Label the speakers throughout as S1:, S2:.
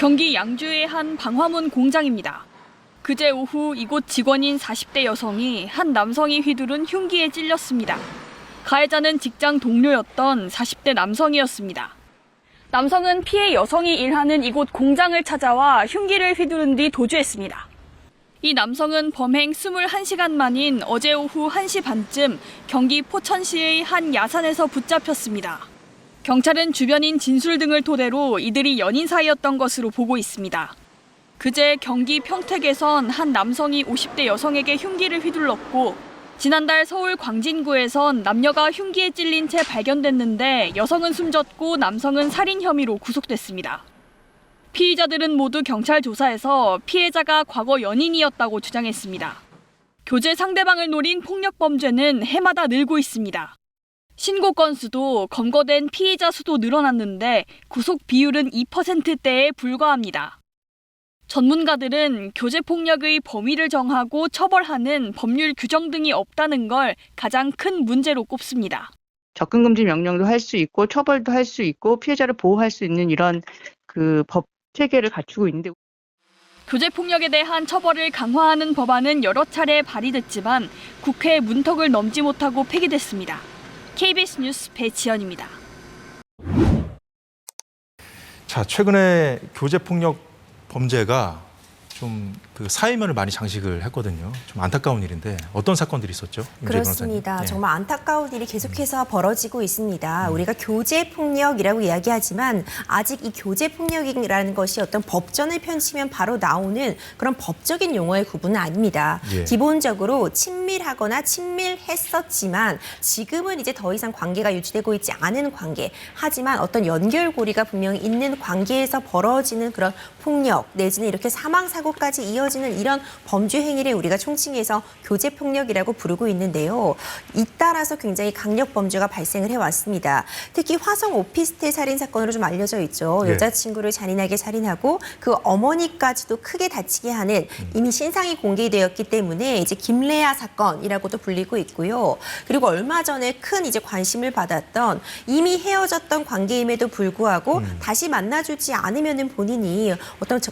S1: 경기 양주의 한 방화문 공장입니다. 그제 오후 이곳 직원인 40대 여성이 한 남성이 휘두른 흉기에 찔렸습니다. 가해자는 직장 동료였던 40대 남성이었습니다. 남성은 피해 여성이 일하는 이곳 공장을 찾아와 흉기를 휘두른 뒤 도주했습니다. 이 남성은 범행 21시간 만인 어제 오후 1시 반쯤 경기 포천시의 한 야산에서 붙잡혔습니다. 경찰은 주변인 진술 등을 토대로 이들이 연인 사이였던 것으로 보고 있습니다. 그제 경기 평택에선 한 남성이 50대 여성에게 흉기를 휘둘렀고 지난달 서울 광진구에선 남녀가 흉기에 찔린 채 발견됐는데 여성은 숨졌고 남성은 살인 혐의로 구속됐습니다. 피의자들은 모두 경찰 조사에서 피해자가 과거 연인이었다고 주장했습니다. 교제 상대방을 노린 폭력 범죄는 해마다 늘고 있습니다. 신고 건수도 검거된 피의자 수도 늘어났는데 구속 비율은 2%대에 불과합니다. 전문가들은 교제폭력의 범위를 정하고 처벌하는 법률 규정 등이 없다는 걸 가장 큰 문제로 꼽습니다.
S2: 접근금지 명령도 할 수 있고 처벌도 할 수 있고 피해자를 보호할 수 있는 이런 법 체계를 갖추고 있는데
S1: 교제폭력에 대한 처벌을 강화하는 법안은 여러 차례 발의됐지만 국회 문턱을 넘지 못하고 폐기됐습니다. KBS 뉴스 배지연입니다.
S3: 자, 최근에 교제폭력 범죄가 좀 그 사회면을 많이 장식을 했거든요. 좀 안타까운 일인데 어떤 사건들이 있었죠?
S4: 그렇습니다.
S3: 예.
S4: 정말 안타까운 일이 계속해서 벌어지고 있습니다. 우리가 교제폭력이라고 이야기하지만 아직 이 교제폭력이라는 것이 어떤 법전을 펼치면 바로 나오는 그런 법적인 용어의 구분은 아닙니다.
S3: 예.
S4: 기본적으로 친밀하거나 친밀했었지만 지금은 이제 더 이상 관계가 유지되고 있지 않은 관계. 하지만 어떤 연결고리가 분명히 있는 관계에서 벌어지는 그런 폭력 내지는 이렇게 사망사고까지 이어지는 이런 범죄 행위를 우리가 총칭해서 교제폭력이라고 부르고 있는데요. 잇따라서 굉장히 강력 범죄가 발생을 해왔습니다. 특히 화성 오피스텔 살인 사건으로 좀 알려져 있죠.
S3: 예.
S4: 여자친구를 잔인하게 살인하고 그 어머니까지도 크게 다치게 하는 이미 신상이 공개되었기 때문에 이제 김래아 사건이라고도 불리고 있고요. 그리고 얼마 전에 큰 이제 관심을 받았던 이미 헤어졌던 관계임에도 불구하고 다시 만나주지 않으면은 본인이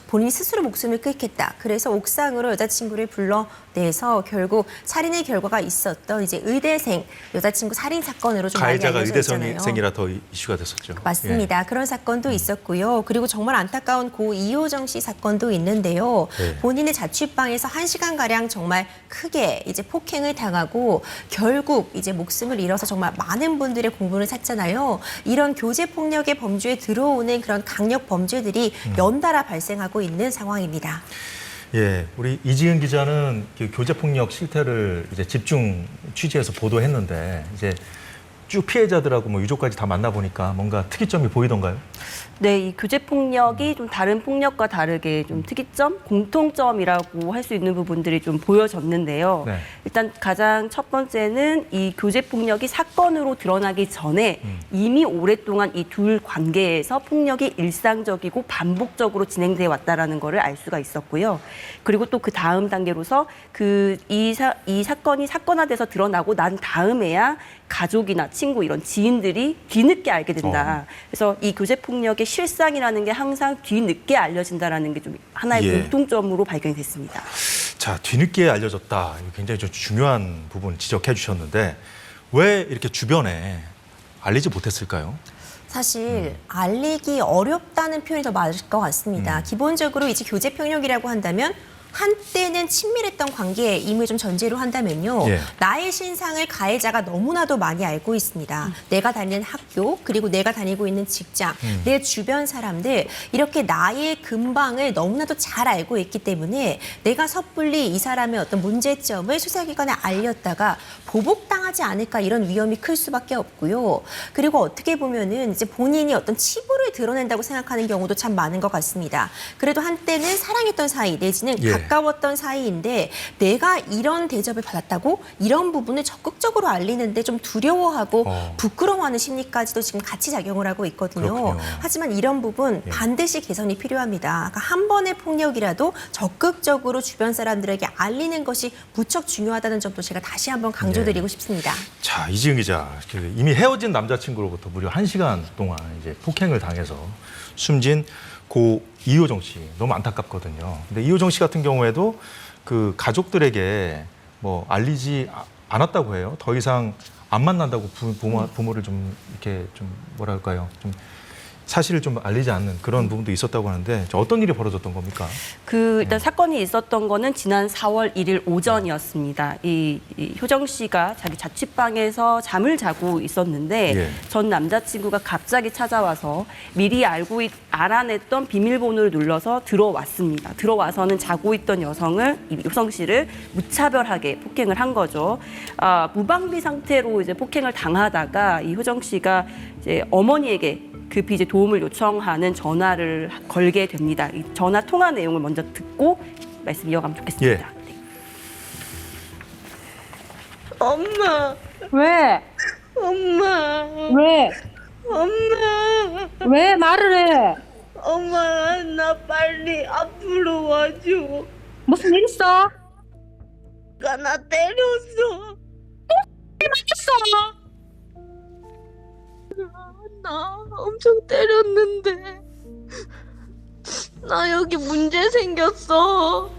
S4: 본인 스스로 목숨을 끊겠다. 그래서 옥상으로 여자친구를 불러내서 결국 살인의 결과가 있었던 이제 의대생 여자친구 살인 사건으로 좀 많이
S3: 가해자가
S4: 알려져 있잖아요.
S3: 의대생이라 더 이슈가 됐었죠.
S4: 맞습니다. 그런 사건도 있었고요. 그리고 정말 안타까운 고 이호정 씨 사건도 있는데요.
S3: 네. 본인의
S4: 본인의 자취방에서 1시간가량 정말 크게 이제 폭행을 당하고 결국 이제 목숨을 잃어서 정말 많은 분들의 공분을 샀잖아요. 이런 교제폭력의 범죄에 들어오는 그런 강력 범죄들이 연달아 발생하고 있는 상황입니다.
S3: 예, 우리 이지은 기자는 그 교제폭력 실태를 이제 집중 취재해서 보도했는데 이제 쭉 피해자들하고 뭐 유족까지 다 만나보니까 뭔가 특이점이 보이던가요?
S5: 네, 이 교제폭력이 좀 다른 폭력과 다르게 좀 특이점, 공통점이라고 할 수 있는 부분들이 좀 보여졌는데요.
S3: 네.
S5: 일단 가장 첫 번째는 이 교제폭력이 사건으로 드러나기 전에 이미 오랫동안 이 둘 관계에서 폭력이 일상적이고 반복적으로 진행돼 왔다라는 거를 알 수가 있었고요. 그리고 또 그 다음 단계로서 이 사건이 사건화돼서 드러나고 난 다음에야 가족이나 친구 이런 지인들이 뒤늦게 알게 된다. 그래서 이 교제폭력의 실상이라는 게 항상 뒤늦게 알려진다라는 게 좀 하나의
S3: 예.
S5: 공통점으로 발견이 됐습니다.
S3: 자, 뒤늦게 알려졌다. 이거 굉장히 좀 중요한 부분 지적해 주셨는데 왜 이렇게 주변에 알리지 못했을까요?
S4: 사실 알리기 어렵다는 표현이 더 맞을 것 같습니다. 기본적으로 이제 교제폭력이라고 한다면 한때는 친밀했던 관계임을 좀 전제로 한다면요.
S3: 예.
S4: 나의 신상을 가해자가 너무나도 많이 알고 있습니다. 내가 다니는 학교, 그리고 내가 다니고 있는 직장, 내 주변 사람들 이렇게 나의 근방을 너무나도 잘 알고 있기 때문에 내가 섣불리 이 사람의 어떤 문제점을 수사기관에 알렸다가 보복당하지 않을까 이런 위험이 클 수밖에 없고요. 그리고 어떻게 보면은 이제 본인이 어떤 치부를 드러낸다고 생각하는 경우도 참 많은 것 같습니다. 그래도 한때는 사랑했던 사이 내지는
S3: 예.
S4: 가까웠던 사이인데 내가 이런 대접을 받았다고 이런 부분을 적극적으로 알리는데 좀 두려워하고 부끄러워하는 심리까지도 지금 같이 작용을 하고 있거든요.
S3: 그렇군요.
S4: 하지만 이런 부분 반드시 개선이 필요합니다. 그러니까 한 번의 폭력이라도 적극적으로 주변 사람들에게 알리는 것이 무척 중요하다는 점도 제가 다시 한번 강조드리고 싶습니다.
S3: 자, 이지은 기자, 이미 헤어진 남자친구로부터 무려 1시간 동안 이제 폭행을 당해서 숨진 고 이효정 씨 너무 안타깝거든요. 근데 이효정 씨 같은 경우에도 그 가족들에게 뭐 알리지 않았다고 해요. 더 이상 안 만난다고 부모를 좀 이렇게 좀 뭐랄까요? 좀 사실을 좀 알리지 않는 그런 부분도 있었다고 하는데 어떤 일이 벌어졌던 겁니까?
S5: 일단 사건이 있었던 거는 지난 4월 1일 오전이었습니다. 이 효정 씨가 자기 자취방에서 잠을 자고 있었는데
S3: 예.
S5: 전 남자친구가 갑자기 찾아와서 미리 알아냈던 비밀번호를 눌러서 들어왔습니다. 들어와서는 자고 있던 이 효정 씨를 무차별하게 폭행을 한 거죠. 무방비 상태로 이제 폭행을 당하다가 이 효정 씨가 이제 어머니에게 급히 이제 도움을 요청하는 전화를 걸게 됩니다. 이 전화 통화 내용을 먼저 듣고 말씀 이어가면 좋겠습니다.
S3: 예.
S5: 네.
S6: 엄마,
S7: 왜?
S6: 엄마,
S7: 왜?
S6: 엄마,
S7: 왜 말을 해?
S6: 엄마, 나 빨리 앞으로 와줘.
S7: 무슨 일 있어?
S6: 나 때렸어.
S7: 있어.
S6: 나 엄청 때렸는데. 나 여기 문제 생겼어.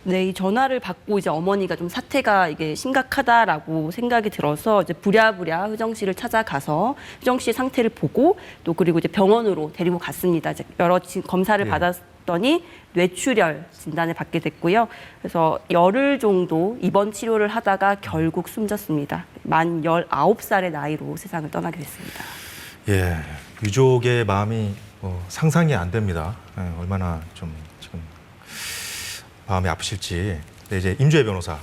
S5: 네, 이 전화를 받고 이제 어머니가 좀 사태가 이게 심각하다라고 생각이 들어서 이제 부랴부랴 효정 씨를 찾아가서 효정 씨의 상태를 보고 또 그리고 이제 병원으로 데리고 갔습니다. 이제 여러 검사를
S3: 예.
S5: 받았더니 뇌출혈 진단을 받게 됐고요. 그래서 열흘 정도 입원 치료를 하다가 결국 숨졌습니다. 만 19살의 나이로 세상을 떠나게 됐습니다.
S3: 예, 유족의 마음이 상상이 안 됩니다. 예, 얼마나 좀 지금 마음이 아프실지. 네, 이제 임주혜 변호사,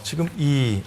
S3: 지금 이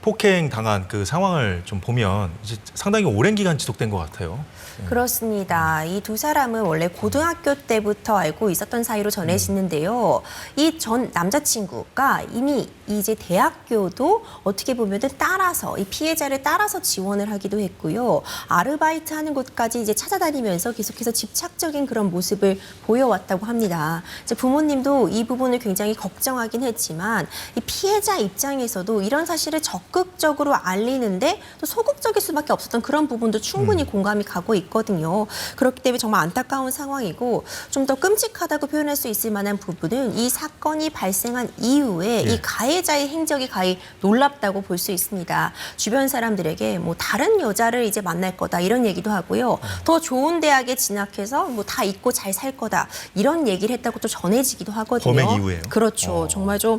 S3: 폭행 당한 그 상황을 좀 보면 이제 상당히 오랜 기간 지속된 것 같아요.
S4: 그렇습니다. 이 두 사람은 원래 고등학교 때부터 알고 있었던 사이로 전해지는데요. 이 전 남자친구가 이미 이제 대학교도 어떻게 보면은 따라서 이 피해자를 따라서 지원을 하기도 했고요. 아르바이트 하는 곳까지 이제 찾아다니면서 계속해서 집착적인 그런 모습을 보여왔다고 합니다. 이제 부모님도 이 부분을 굉장히 걱정하긴 했지만 이 피해자 입장에서도 이런 사실을 적극적으로 알리는데 또 소극적일 수밖에 없었던 그런 부분도 충분히 공감이 가고 있거든요. 그렇기 때문에 정말 안타까운 상황이고 좀 더 끔찍하다고 표현할 수 있을 만한 부분은 이 사건이 발생한 이후에
S3: 예.
S4: 이 가해자의 행적이 가히 놀랍다고 볼 수 있습니다. 주변 사람들에게 뭐 다른 여자를 이제 만날 거다 이런 얘기도 하고요. 더 좋은 대학에 진학해서 뭐 다 잊고 잘 살 거다 이런 얘기를 했다고 또 전해지기도 하거든요.
S3: 범행 이후에요?
S4: 그렇죠. 정말 좀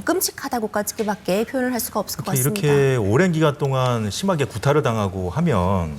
S4: 끔찍하다고까지밖에 표현을 할 수가 없을 것 같습니다.
S3: 이렇게 오랜 기간 동안 심하게 구타를 당하고 하면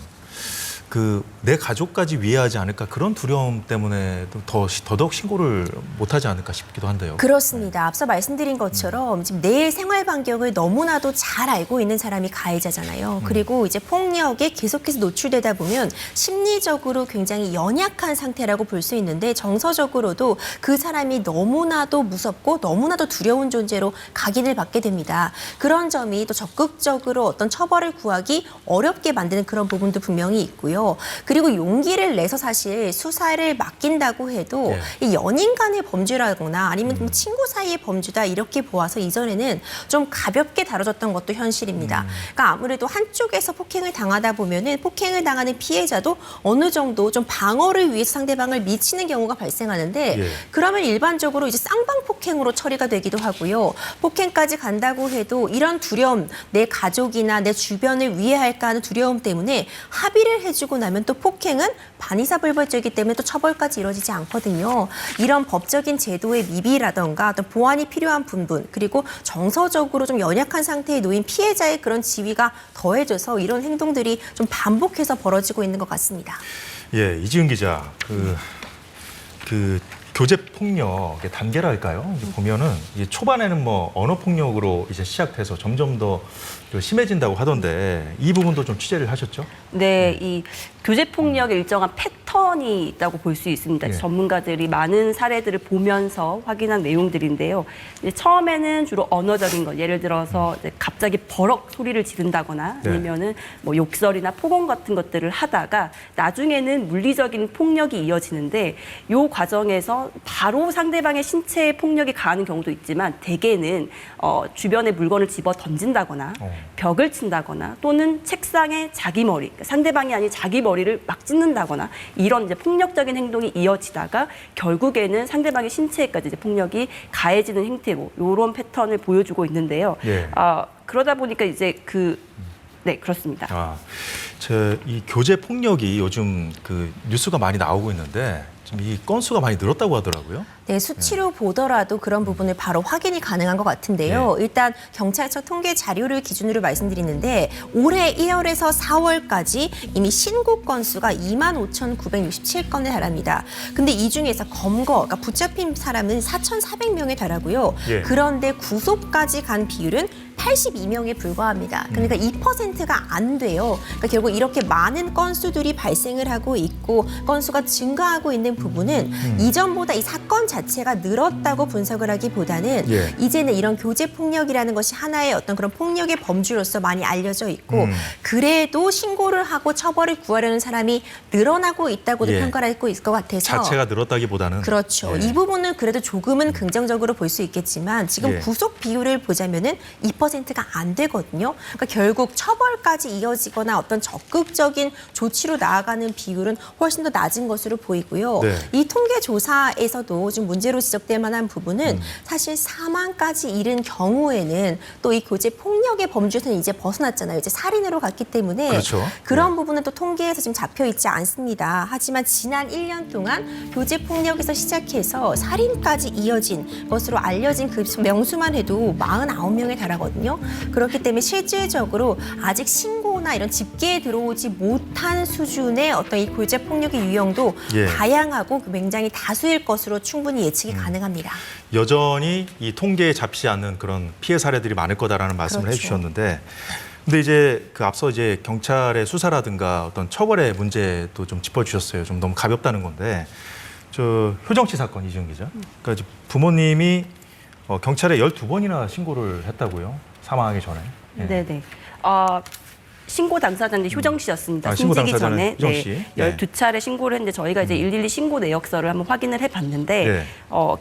S3: 내 가족까지 위해하지 않을까 그런 두려움 때문에 더더욱 신고를 못하지 않을까 싶기도 한데요.
S4: 그렇습니다. 앞서 말씀드린 것처럼 지금 내 생활 반경을 너무나도 잘 알고 있는 사람이 가해자잖아요. 그리고 이제 폭력에 계속해서 노출되다 보면 심리적으로 굉장히 연약한 상태라고 볼 수 있는데 정서적으로도 그 사람이 너무나도 무섭고 너무나도 두려운 존재로 각인을 받게 됩니다. 그런 점이 또 적극적으로 어떤 처벌을 구하기 어렵게 만드는 그런 부분도 분명히 있고요. 그리고 용기를 내서 사실 수사를 맡긴다고 해도
S3: 예.
S4: 이 연인 간의 범죄라거나 아니면 뭐 친구 사이의 범죄다 이렇게 보아서 이전에는 좀 가볍게 다뤄졌던 것도 현실입니다. 그러니까 아무래도 한쪽에서 폭행을 당하다 보면은 폭행을 당하는 피해자도 어느 정도 좀 방어를 위해서 상대방을 미치는 경우가 발생하는데
S3: 예.
S4: 그러면 일반적으로 이제 쌍방 폭행으로 처리가 되기도 하고요. 폭행까지 간다고 해도 이런 두려움, 내 가족이나 내 주변을 위해할까 하는 두려움 때문에 합의를 해주고 나면 또 폭행은 반의사불벌죄이기 때문에 또 처벌까지 이루어지지 않거든요. 이런 법적인 제도의 미비라던가 어떤 보완이 필요한 부분 그리고 정서적으로 좀 연약한 상태에 놓인 피해자의 그런 지위가 더해져서 이런 행동들이 좀 반복해서 벌어지고 있는 것 같습니다.
S3: 예, 이지은 기자, 교제 폭력의 단계랄까요? 이제 보면은 이제 초반에는 뭐 언어 폭력으로 이제 시작돼서 점점 더 심해진다고 하던데 이 부분도 좀 취재를 하셨죠?
S5: 네, 이 교제 폭력의 일정한 패턴이 있다고 볼 수 있습니다.
S3: 예.
S5: 전문가들이 많은 사례들을 보면서 확인한 내용들인데요. 이제 처음에는 주로 언어적인 것, 예를 들어서 이제 갑자기 버럭 소리를 지른다거나
S3: 네.
S5: 아니면은 뭐 욕설이나 폭언 같은 것들을 하다가 나중에는 물리적인 폭력이 이어지는데 이 과정에서 바로 상대방의 신체에 폭력이 가하는 경우도 있지만 대개는 주변에 물건을 집어 던진다거나 벽을 친다거나 또는 책상에 자기 머리, 그러니까 상대방이 아닌 자기 머리를 막 찢는다거나 이런 이제 폭력적인 행동이 이어지다가 결국에는 상대방의 신체에까지 이제 폭력이 가해지는 행태로 이런 패턴을 보여주고 있는데요.
S3: 예.
S5: 그러다 보니까 이제 네, 그렇습니다.
S3: 이 교제 폭력이 요즘 그 뉴스가 많이 나오고 있는데 지금 이 건수가 많이 늘었다고 하더라고요.
S4: 네, 수치로 보더라도 그런 부분을 바로 확인이 가능한 것 같은데요. 일단 경찰청 통계 자료를 기준으로 말씀드리는데 올해 1월에서 4월까지 이미 신고 건수가 25,967건에 달합니다. 근데 이 중에서 검거, 그러니까 붙잡힌 사람은 4,400명에 달하고요.
S3: 예.
S4: 그런데 구속까지 간 비율은 82명에 불과합니다. 그러니까 2%가 안 돼요. 그러니까 결국 이렇게 많은 건수들이 발생을 하고 있고 건수가 증가하고 있는 부분은 이전보다 이 사건 자체가 늘었다고 분석을 하기보다는
S3: 예.
S4: 이제는 이런 교제 폭력이라는 것이 하나의 어떤 그런 폭력의 범주로서 많이 알려져 있고 그래도 신고를 하고 처벌을 구하려는 사람이 늘어나고 있다고도
S3: 예.
S4: 평가를 하고 있을 것 같아서
S3: 자체가 늘었다기보다는
S4: 그렇죠.
S3: 예.
S4: 이 부분은 그래도 조금은 긍정적으로 볼 수 있겠지만 지금
S3: 예.
S4: 구속 비율을 보자면은 2%가 안 되거든요. 그러니까 결국 처벌까지 이어지거나 어떤 적극적인 조치로 나아가는 비율은 훨씬 더 낮은 것으로 보이고요.
S3: 네.
S4: 이 통계 조사에서도 좀 문제로 지적될 만한 부분은 사실 사망까지 이른 경우에는 또 이 교제 폭력의 범주에서는 이제 벗어났잖아요. 이제 살인으로 갔기 때문에
S3: 그렇죠.
S4: 그런
S3: 네.
S4: 부분은 또 통계에서 지금 잡혀 있지 않습니다. 하지만 지난 1년 동안 교제 폭력에서 시작해서 살인까지 이어진 것으로 알려진 그 명수만 해도 49명에 달하거든요. 그렇기 때문에 실질적으로 아직 신고나 이런 집계에 들어오지 못한 수준의 어떤 이 교제 폭력의 유형도
S3: 예.
S4: 다양하고 굉장히 다수일 것으로 충분히 예측이 가능합니다.
S3: 여전히 이 통계에 잡히지 않는 그런 피해 사례들이 많을 거다라는 말씀을
S4: 그렇죠.
S3: 해주셨는데, 근데 이제 그 앞서 이제 경찰의 수사라든가 어떤 처벌의 문제도 좀 짚어주셨어요. 좀 너무 가볍다는 건데, 저 효정씨 사건 이지은 기자, 그러니까 이제 부모님이 경찰에 12번이나 신고를 했다고요. 사망하기 전에. 예.
S5: 네네. 신고 당사자는 효정 씨였습니다.
S3: 신고
S5: 숨지기
S3: 당사자는
S5: 전에
S3: 효정 씨. 네.
S5: 12차례 신고를 했는데 저희가 이제 112 신고 내역서를 한번 확인을 해봤는데
S3: 네.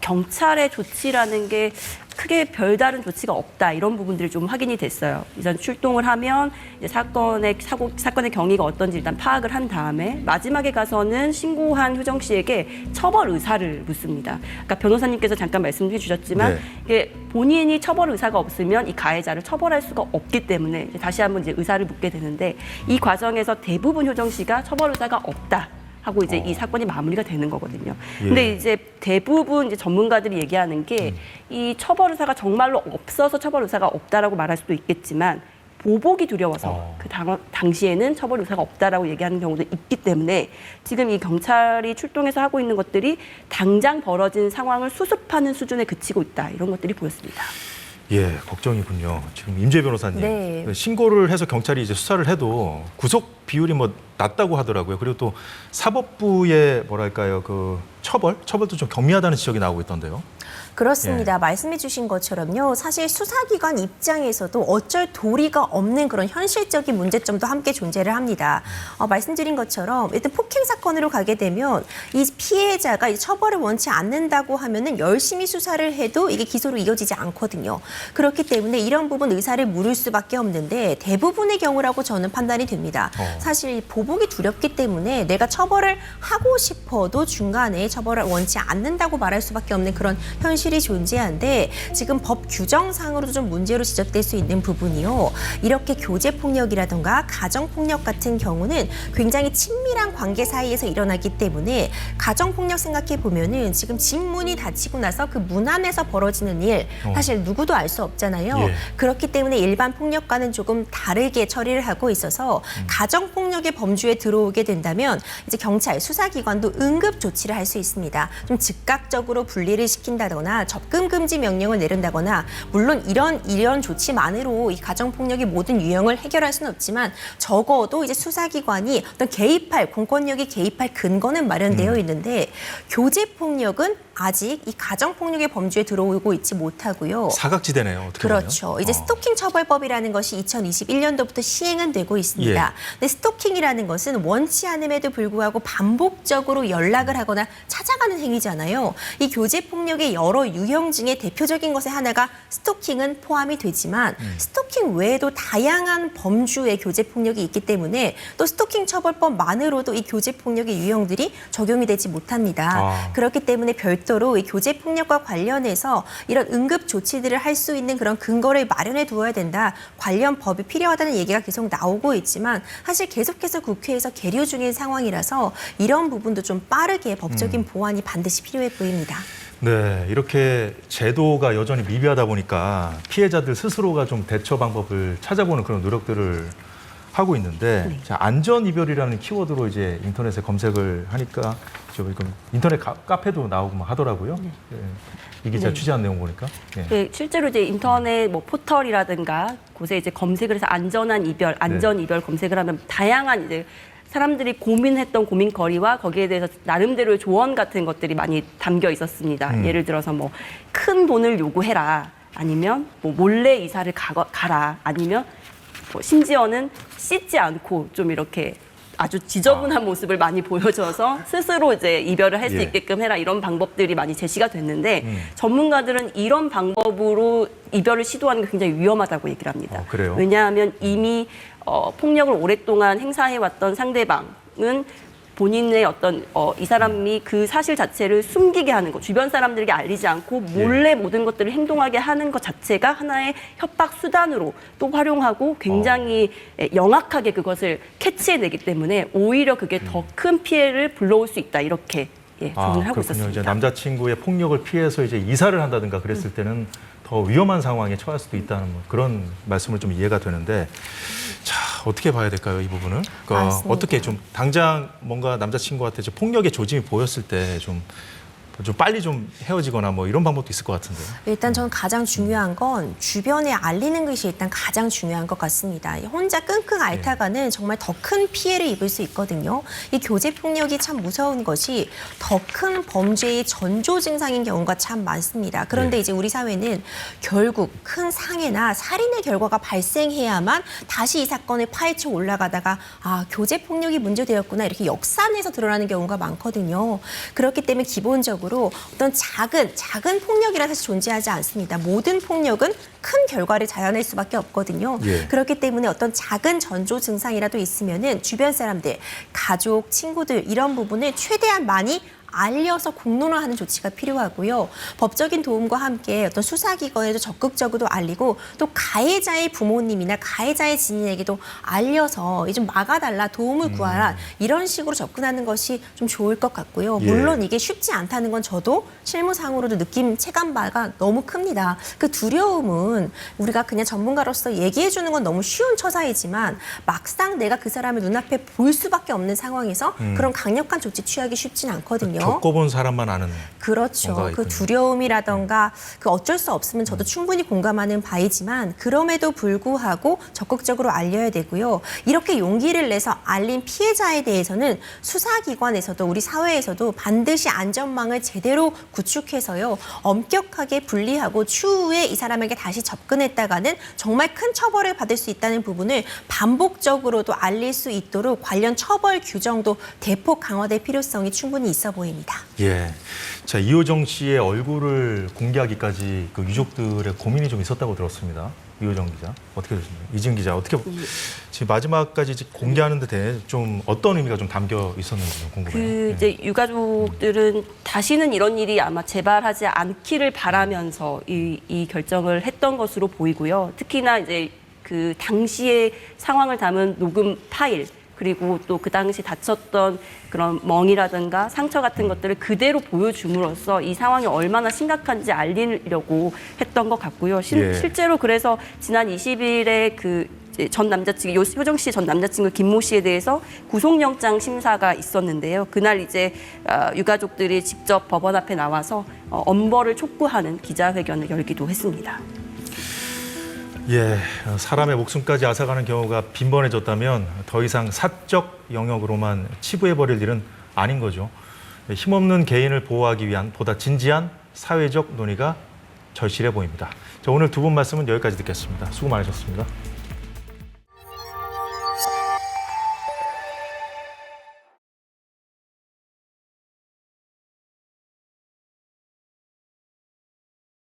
S5: 경찰의 조치라는 게 크게 별다른 조치가 없다 이런 부분들이 좀 확인이 됐어요. 이전 출동을 하면 이제 사건의 경위가 어떤지 일단 파악을 한 다음에 마지막에 가서는 신고한 효정 씨에게 처벌 의사를 묻습니다. 그러니까 변호사님께서 잠깐 말씀해 주셨지만
S3: 네.
S5: 이게 본인이 처벌 의사가 없으면 이 가해자를 처벌할 수가 없기 때문에 이제 다시 한번 이제 의사를 묻게 되는데 이 과정에서 대부분 효정 씨가 처벌 의사가 없다. 하고 이제 이 사건이 마무리가 되는 거거든요.
S3: 예.
S5: 근데 이제 대부분 이제 전문가들이 얘기하는 게 이 처벌 의사가 정말로 없어서 처벌 의사가 없다라고 말할 수도 있겠지만 보복이 두려워서 그 당시에는 처벌 의사가 없다라고 얘기하는 경우도 있기 때문에 지금 이 경찰이 출동해서 하고 있는 것들이 당장 벌어진 상황을 수습하는 수준에 그치고 있다 이런 것들이 보였습니다.
S3: 예, 걱정이군요. 지금 임재 변호사님,
S4: 네.
S3: 신고를 해서 경찰이 이제 수사를 해도 구속 비율이 뭐 낮다고 하더라고요. 그리고 또 사법부의 뭐랄까요, 그 처벌도 좀 경미하다는 지적이 나오고 있던데요.
S4: 그렇습니다. 말씀해 주신 것처럼요. 사실 수사기관 입장에서도 어쩔 도리가 없는 그런 현실적인 문제점도 함께 존재를 합니다. 말씀드린 것처럼 일단 폭행 사건으로 가게 되면 이 피해자가 처벌을 원치 않는다고 하면은 열심히 수사를 해도 이게 기소로 이어지지 않거든요. 그렇기 때문에 이런 부분 의사를 물을 수밖에 없는데 대부분의 경우라고 저는 판단이 됩니다. 사실 보복이 두렵기 때문에 내가 처벌을 하고 싶어도 중간에 처벌을 원치 않는다고 말할 수밖에 없는 그런 현실이 존재한데 지금 법 규정상으로도 좀 문제로 지적될 수 있는 부분이요. 이렇게 교제 폭력이라던가 가정 폭력 같은 경우는 굉장히 친밀한 관계 사이에서 일어나기 때문에 가정 폭력 생각해 보면은 지금 집 문이 닫히고 나서 그 문 안에서 벌어지는 일 사실 누구도 알 수 없잖아요.
S3: 예.
S4: 그렇기 때문에 일반 폭력과는 조금 다르게 처리를 하고 있어서 가정 폭력의 범주에 들어오게 된다면 이제 경찰 수사기관도 응급 조치를 할 수 있습니다. 좀 즉각적으로 분리를 시킨다거나 접근 금지 명령을 내린다거나 물론 이런 조치만으로 이 가정 폭력의 모든 유형을 해결할 수는 없지만 적어도 이제 수사기관이 어떤 공권력이 개입할 근거는 마련되어 있는데 교제 폭력은 아직 이 가정폭력의 범주에 들어오고 있지 못하고요.
S3: 사각지대네요. 어떻게 보면.
S4: 그렇죠. 이제 스토킹 처벌법이라는 것이 2021년도부터 시행은 되고 있습니다.
S3: 예.
S4: 근데 스토킹이라는 것은 원치 않음에도 불구하고 반복적으로 연락을 하거나 찾아가는 행위잖아요. 이 교제 폭력의 여러 유형 중에 대표적인 것의 하나가 스토킹은 포함이 되지만 스토킹 외에도 다양한 범주의 교제 폭력이 있기 때문에 또 스토킹 처벌법만으로도 이 교제 폭력의 유형들이 적용이 되지 못합니다.
S3: 아.
S4: 그렇기 때문에 별도로 이 교제 폭력과 관련해서 이런 응급 조치들을 할 수 있는 그런 근거를 마련해 두어야 된다. 관련 법이 필요하다는 얘기가 계속 나오고 있지만 사실 계속해서 국회에서 계류 중인 상황이라서 이런 부분도 좀 빠르게 법적인 보완이 반드시 필요해 보입니다.
S3: 네, 이렇게 제도가 여전히 미비하다 보니까 피해자들 스스로가 좀 대처 방법을 찾아보는 그런 노력들을 하고 있는데 자, 안전 이별이라는 키워드로 이제 인터넷에 검색을 하니까 저 이건 인터넷 카페도 나오고 막 하더라고요. 예, 이 기자 취재한 내용 보니까. 예.
S5: 네, 실제로 이제 인터넷 뭐 포털이라든가 곳에 이제 검색을 해서 안전한 이별, 안전 이별 검색을 하면 다양한 이제 사람들이 고민했던 고민거리와 거기에 대해서 나름대로의 조언 같은 것들이 많이 담겨 있었습니다. 예를 들어서 뭐 큰 돈을 요구해라, 아니면 뭐 몰래 이사를 가라, 아니면 뭐 심지어는 씻지 않고 좀 이렇게 아주 지저분한 모습을 많이 보여줘서 스스로 이제 이별을 할 수
S3: 예.
S5: 있게끔 해라, 이런 방법들이 많이 제시가 됐는데 전문가들은 이런 방법으로 이별을 시도하는 게 굉장히 위험하다고 얘기를 합니다.
S3: 그래요?
S5: 왜냐하면 이미 폭력을 오랫동안 행사해왔던 상대방은 본인의 어떤 이 사람이 그 사실 자체를 숨기게 하는 것, 주변 사람들에게 알리지 않고 몰래 모든 것들을 행동하게 하는 것 자체가 하나의 협박 수단으로 또 활용하고 굉장히 영악하게 그것을 캐치해내기 때문에 오히려 그게 더 큰 피해를 불러올 수 있다, 이렇게 조언을 하고 있었습니다.
S3: 이제 남자친구의 폭력을 피해서 이제 이사를 한다든가 그랬을 때는 더 위험한 상황에 처할 수도 있다는 뭐 그런 말씀을 좀 이해가 되는데 자, 어떻게 봐야 될까요, 이 부분은? 그러니까
S4: 맞습니다.
S3: 어떻게 좀 당장 뭔가 남자친구한테 좀 폭력의 조짐이 보였을 때 좀 빨리 좀 헤어지거나 뭐 이런 방법도 있을 것 같은데요.
S4: 일단 저는 가장 중요한 건 주변에 알리는 것이 일단 가장 중요한 것 같습니다. 혼자 끙끙 앓다가는 정말 더 큰 피해를 입을 수 있거든요. 이 교제 폭력이 참 무서운 것이 더 큰 범죄의 전조 증상인 경우가 참 많습니다. 그런데
S3: 네.
S4: 이제 우리 사회는 결국 큰 상해나 살인의 결과가 발생해야만 다시 이 사건을 파헤쳐 올라가다가 아, 교제 폭력이 문제되었구나, 이렇게 역산해서 드러나는 경우가 많거든요. 그렇기 때문에 기본적으로 어떤 작은 폭력이라 사실 존재하지 않습니다. 모든 폭력은 큰 결과를 자아낼 수밖에 없거든요.
S3: 예.
S4: 그렇기 때문에 어떤 작은 전조 증상이라도 있으면은 주변 사람들, 가족, 친구들 이런 부분을 최대한 많이 알려서 공론화하는 조치가 필요하고요. 법적인 도움과 함께 어떤 수사기관에도 적극적으로 알리고 또 가해자의 부모님이나 가해자의 지인에게도 알려서 좀 막아달라, 도움을 구하라, 이런 식으로 접근하는 것이 좀 좋을 것 같고요.
S3: 예.
S4: 물론 이게 쉽지 않다는 건 저도 실무상으로도 체감 바가 너무 큽니다. 그 두려움은 우리가 그냥 전문가로서 얘기해 주는 건 너무 쉬운 처사이지만 막상 내가 그 사람을 눈앞에 볼 수밖에 없는 상황에서 그런 강력한 조치 취하기 쉽진 않거든요.
S3: 겪어본 사람만 아는
S4: 그렇죠.
S3: 뭔가
S4: 그
S3: 있군요.
S4: 두려움이라던가 그 어쩔 수 없으면 저도 충분히 공감하는 바이지만 그럼에도 불구하고 적극적으로 알려야 되고요. 이렇게 용기를 내서 알린 피해자에 대해서는 수사기관에서도 우리 사회에서도 반드시 안전망을 제대로 구축해서요. 엄격하게 분리하고 추후에 이 사람에게 다시 접근했다가는 정말 큰 처벌을 받을 수 있다는 부분을 반복적으로도 알릴 수 있도록 관련 처벌 규정도 대폭 강화될 필요성이 충분히 있어 보입니다.
S3: 예. 자, 이호정 씨의 얼굴을 공개하기까지 그 유족들의 고민이 좀 있었다고 들었습니다. 이호정 기자. 어떻게 되십니까? 이진 기자. 어떻게 지금 마지막까지 이제 공개하는 데 좀 어떤 의미가 좀 담겨 있었는지 좀 궁금해요.
S5: 이제 유가족들은 다시는 이런 일이 아마 재발하지 않기를 바라면서 이 결정을 했던 것으로 보이고요. 특히나 이제 그 당시의 상황을 담은 녹음 파일, 그리고 또 그 당시 다쳤던 그런 멍이라든가 상처 같은 것들을 그대로 보여줌으로써 이 상황이 얼마나 심각한지 알리려고 했던 것 같고요.
S3: 예.
S5: 실제로 그래서 지난 20일에 그 전 남자친구, 효정 씨 전 남자친구 김모 씨에 대해서 구속영장 심사가 있었는데요. 그날 이제 유가족들이 직접 법원 앞에 나와서 엄벌을 촉구하는 기자회견을 열기도 했습니다.
S3: 예, 사람의 목숨까지 앗아가는 경우가 빈번해졌다면 더 이상 사적 영역으로만 치부해버릴 일은 아닌 거죠. 힘없는 개인을 보호하기 위한 보다 진지한 사회적 논의가 절실해 보입니다. 자, 오늘 두 분 말씀은 여기까지 듣겠습니다. 수고 많으셨습니다.